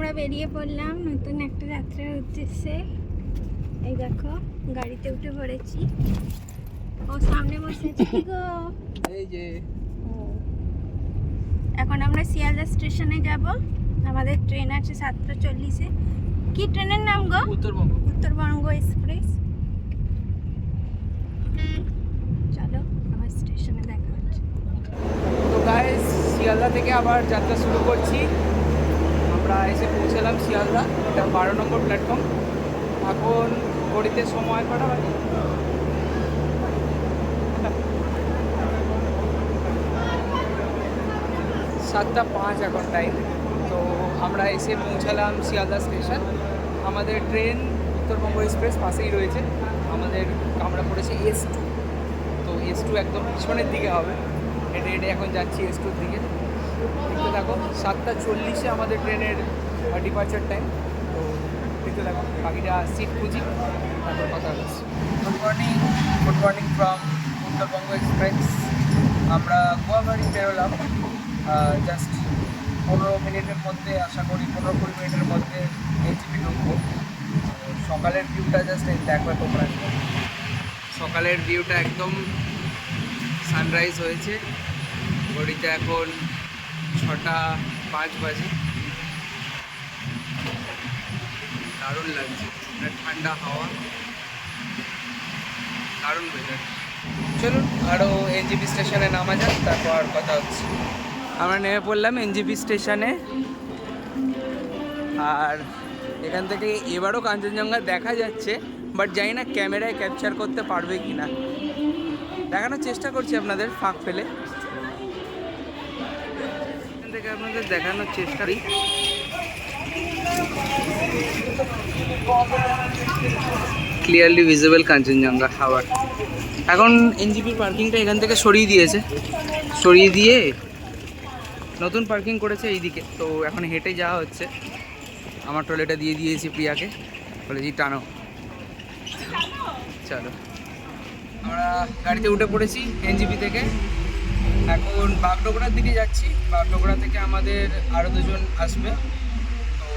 আমরা বেরিয়ে পড়লাম নতুন একটা যাত্রার উদ্দেশ্যে। এই দেখো গাড়িতে উঠে পড়েছি। ও সামনে বসে আছে কি গো? এই যে এখন আমরা শিয়ালদা স্টেশনে যাব। আমাদের ট্রেন আছে 7:40-এ। কি ট্রেনের নাম গো? উত্তরবঙ্গ। উত্তরবঙ্গ এক্সপ্রেস। চলো আমার স্টেশনে দেখা হচ্ছে। তো গাইস, শিয়ালদা থেকে আবার যাত্রা শুরু করছি। আমরা এসে পৌঁছালাম শিয়ালদা, এটা 12 নম্বর প্ল্যাটফর্ম। এখন ঘড়িতে সময় কটা বাজে? 7:05 এখন টাইম। তো আমরা এসে পৌঁছালাম শিয়ালদা স্টেশন। আমাদের ট্রেন উত্তরবঙ্গ এক্সপ্রেস পাশেই রয়েছে। আমরা পড়েছি S2। তো S2 একদম পিছনের দিকে হবে। হেঁটে হেঁটে এখন যাচ্ছি S2-র দিকে। দেখতে থাকো, 7:40-এ আমাদের ট্রেনের ডিপার্চার টাইম। তো দেখতে থাকো, বাকিটা সিট খুঁজি, তারপর কথা হচ্ছে। Good morning from Uttarbanga express. আমরা গুয়াবাড়ি বেরোলাম জাস্ট 15 মিনিটের মধ্যে, আশা করি 15-20 মিনিটের মধ্যে এনজিপি ঢুকবো। সকালের ভিউটা জাস্ট দেখবে তোমরা। সকালের ভিউটা একদম সানরাইজ হয়েছে। ঘড়িতে এখন 6:05 বাজে। দারুণ লাগছে, ঠান্ডা হাওয়া, দারুণ ওয়েদার। চলুন আরও এনজিপি স্টেশনে নামা যাক, তারপর কথা হচ্ছে। আমরা নেমে পড়লাম এনজিপি স্টেশনে। আর এখান থেকে এবারও কাঞ্চনজঙ্ঘা দেখা যাচ্ছে, বাট জানি না ক্যামেরায় ক্যাপচার করতে পারবে কি না। দেখানোর চেষ্টা করছি আপনাদের ফাঁক ফেলে। এখান থেকে আপনাদের দেখানোর চেষ্টা করি। Clearly visible Kanchenjunga tower. এখন এনজিপির পার্কিংটা এখান থেকে সরিয়ে দিয়েছে, সরিয়ে দিয়ে নতুন পার্কিং করেছে এইদিকে। তো এখন হেঁটে যাওয়া হচ্ছে। আমার ট্রলিটা দিয়ে দিয়েছি প্রিয়াকে, বলেছি টানো। চলো, আমরা গাড়িতে উঠে পড়েছি এনজিপি থেকে। এখন বাগডোগরার দিকে যাচ্ছি। বাগডোগরা থেকে আমাদের আরও দুজন আসবে। তো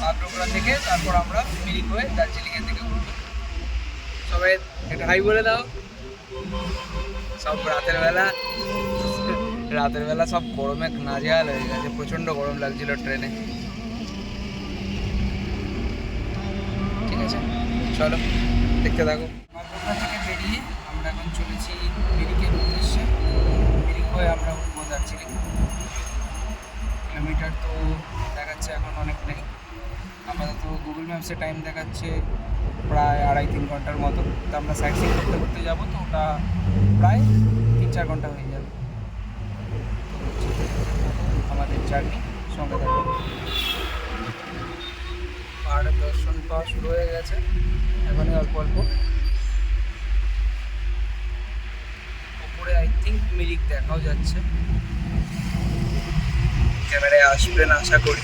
বাগডোগরা থেকে তারপর আমরা মিরিক হয়ে দার্জিলিংয়ের দিকে উঠব। সবাই একটা হাই বলে দাও। সব রাতের বেলা সব গরমে নাজেহাল হয়ে গেছে, প্রচণ্ড গরম লাগছিল ট্রেনে। ঠিক আছে, চলো দেখতে থাকো। বাগডোগরা থেকে বেরিয়ে আমরা এখন চলেছি মিরিকের উদ্দেশ্যে। মিরিক হয়ে আমরা উঠবো দার্জিলিং। কিলোমিটার তো দেখাচ্ছে এখন অনেকটাই। আপাতত গুগল ম্যাপসে টাইম দেখাচ্ছে প্রায় 2.5-3 ঘন্টার মতো। তো আমরা সাইট সিন করতে করতে যাবো, তো ওটা প্রায় 3-4 ঘন্টা হয়ে যাবে। আমাদের জার্নি সঙ্গে থাকবে। পাহাড়ের দর্শন পাওয়া শুরু হয়ে গেছে এখনই অল্প অল্প। উপরে আই থিঙ্ক মিরিক দেখাও যাচ্ছে, ক্যামেরায় আসবে না আশা করি।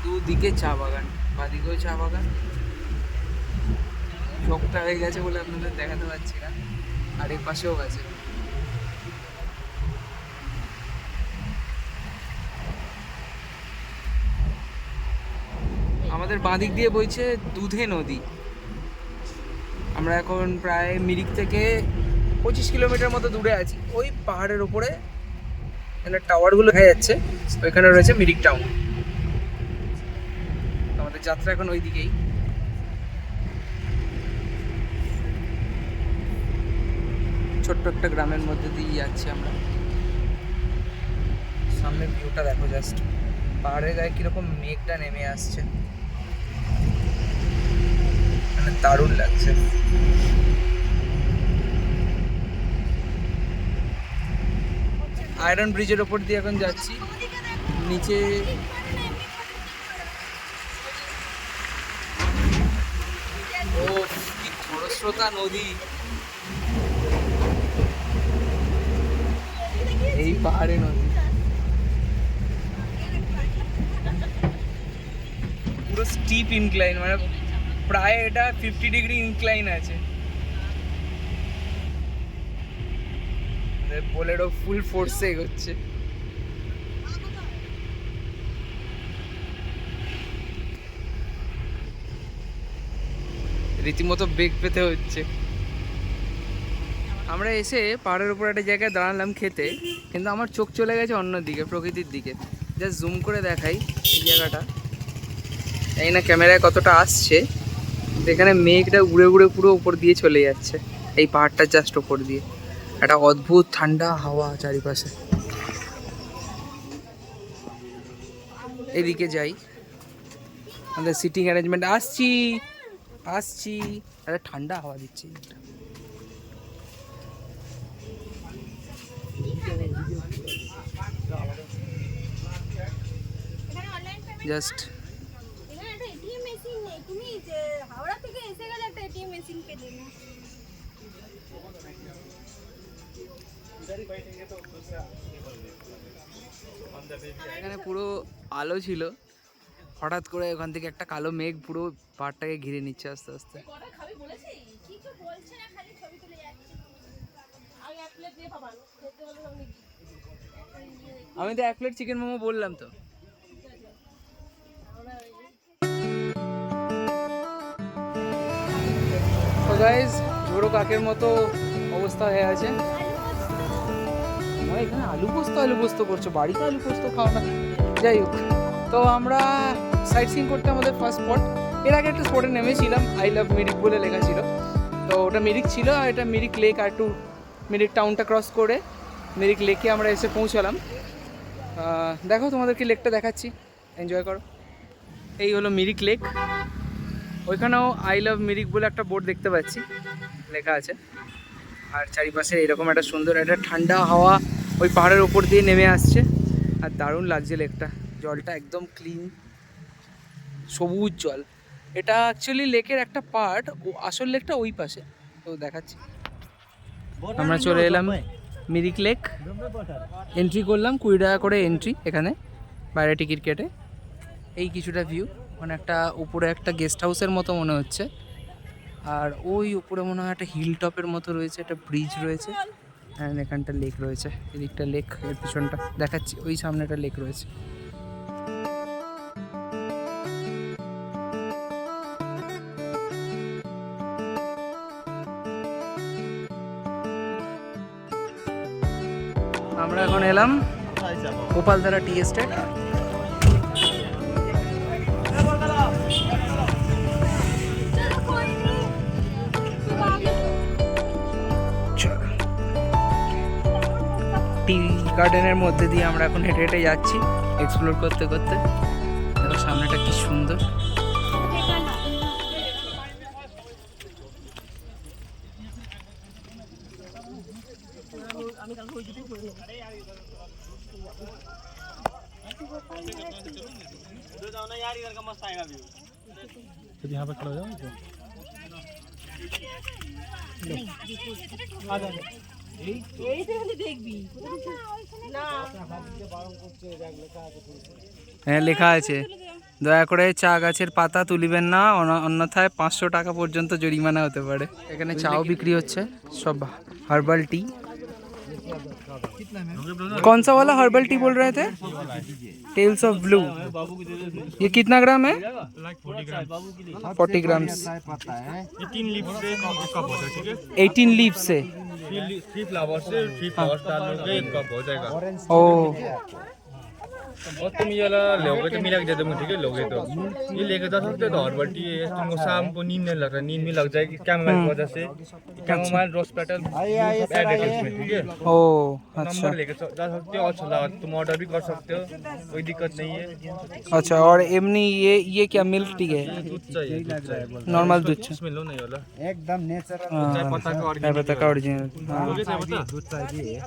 দুদিকে চা বাগান, বাদিকেও চা বাগান। চোখটা হয়ে গেছে বলে আপনাদের দেখাতে পারছি না। আর এই পাশেও আছে। আমাদের বাঁদিক দিয়ে বইছে দুধে নদী, আমরা এখন প্রায় মিরিক থেকে 25 কিলোমিটার মতো দূরে আছি। ওই পাহাড়ের উপরে এখানে টাওয়ারগুলো দেখা যাচ্ছে, ওইখানে রয়েছে মিরিক টাউন। আমাদের যাত্রা এখন ওই দিকেই। ছোট্ট একটা গ্রামের মধ্যে দিয়ে যাচ্ছি আমরা। সামনে ভিউটা দেখো জাস্ট, পাহাড়ের গায়ে কিরকম মেঘটা নেমে আসছে, মানে দারুণ লাগছে। আয়রন ব্রিজের ওপর দিয়ে এখন যাচ্ছি। নিচে ও কি খরস্রোতা নদী, এই পাহাড়ে নদী পুরো স্টিপ ইনক্লাইন, মানে প্রায় এটা 50 ডিগ্রি ইনক্লাইন আছে। বোলেরো ফুল ফোর্সে এগোচ্ছে। রীতিমতো বেগ পেতে হচ্ছে। আমরা এসে পাহাড়ের উপর একটা জায়গায় দাঁড়ালাম খেতে, কিন্তু আমার চোখ চলে গেছে অন্যদিকে, প্রকৃতির দিকে। জাস্ট জুম করে দেখাই এই জায়গাটা, এই না ক্যামেরায় কতটা আসছে, যেখানে মেঘটা উড়ে উড়ে পুরো উপর দিয়ে চলে যাচ্ছে এই পাহাড়টার জাস্ট ওপর দিয়ে। একটা অদ্ভুত ঠান্ডা হাওয়া চারিপাশে। এদিকে যাই, আমাদের সিটিং অ্যারেঞ্জমেন্ট। আসছি আসছি, একটা ঠান্ডা হাওয়া দিচ্ছে। জাস্ট এখানে একটা এটিএম মেশিন নেই, তুমি যে হাওড়া থেকে এসে গেলে একটা এটিএম মেশিন পেলে না। এখানে পুরো আলো ছিল, হঠাৎ করে ওখান থেকে একটা কালো মেঘ পুরো পাহাড়টাকে ঘিরে নিচ্ছে আস্তে আস্তে। আমি তো 1 প্লেট চিকেন মোমো বললাম তো। তো গাইস, ঝোড়ো কাকের মতো অবস্থা হয়ে আছে। আমার এখানে আলু পোস্ত করছো, বাড়িতে আলু পোস্ত খাও না। যাই হোক, তো আমরা সাইট সিইং করতে আমাদের ফার্স্ট স্পট। এর আগে একটা স্পটে নেমেছিলাম, আই লাভ মিরিক বলে লেখা ছিল। তো ওটা মিরিক ছিল, আর এটা মিরিক লেক। আর একটু মিরিক টাউনটা ক্রস করে মিরিক লেকে আমরা এসে পৌঁছালাম। দেখো, তোমাদেরকে লেকটা দেখাচ্ছি, এনজয় করো। এই হলো মিরিক লেক। ওইখানেও আই লাভ মিরিক বলে একটা বোর্ড দেখতে পাচ্ছি, লেখা আছে। আর চারিপাশে এরকম একটা সুন্দর একটা ঠান্ডা হাওয়া ওই পাহাড়ের ওপর দিয়ে নেমে আসছে, আর দারুণ লাগছে লেকটা। জলটা একদম ক্লিন, সবুজ জল। এটা অ্যাকচুয়ালি লেকের একটা পার্ট, ও আসল লেকটা ওই পাশে। তো দেখাচ্ছি, আমরা চলে এলাম মিরিক লেক। এন্ট্রি করলাম, 20 টাকা করে এন্ট্রি এখানে, বাইরে টিকিট কেটে। এই কিছুটা ভিউ, মানে একটা উপরে একটা গেস্ট হাউসের মতো মনে হচ্ছে। আর ওই উপরে মনে হয় একটা হিল টপের মতো রয়েছে, একটা ব্রিজ রয়েছে। হ্যাঁ, এখানটা লেক রয়েছে, এদিকটা লেক, এর পিছনটা দেখাচ্ছি, ওই সামনে একটা লেক রয়েছে। আমরা এখন এলাম গোপালধারা টি এস্টেট। টি গার্ডেনের মধ্যে দিয়ে আমরা এখন হেঁটে হেঁটে যাচ্ছি, এক্সপ্লোর করতে করতে। দেখো সামনেটা কি সুন্দর। यहाँ पे खड़ा हो जाओ হ্যাঁ, লেখা আছে, দয়া করে চা গাছের পাতা তুলিবেন না, অন্যথায় 500 টাকা পর্যন্ত জরিমানা হতে পারে। এখানে চাও বিক্রি হচ্ছে, সব হার্বাল টি। कौन सा वाला हर्बल टी बोल रहे थे? Tales of blue. ये कितना ग्राम है? 40 ग्राम्स। 18 लीफ से एक कप होता है, ठीक है? 18 लीफ से। 3 फ्लावर से 3 फ्लावर्स डाल दोगे 1 कप हो जाएगा। ओ और तुम ये वाला लोगे तो मिला के दे दूंगा, ठीक है? लोगे तो ये लेके जा सकते हो। तो हर्बल टी है, तुमको शाम को नींद नहीं लग रहा, नींद भी लग जाएगी कैमोमाइल की वजह से। कैमोमाइल रोज पेटल एडेड है इसमें, ठीक है? ओ अच्छा नंबर लेके जा सकते हो, अच्छा लगा तुम ऑर्डर भी कर सकते हो, कोई दिक्कत नहीं है। अच्छा। और एमनी ये क्या मिल्क टी है? दूध चाहिए, दूध चाहिए, नॉर्मल दूध चाहिए। इसमें लो नहीं वाला एकदम नेचुरल चाय पत्ता का चाय पत्ता का ओरिजिनल। लोगे चाय पत्ता दूध चाहिए।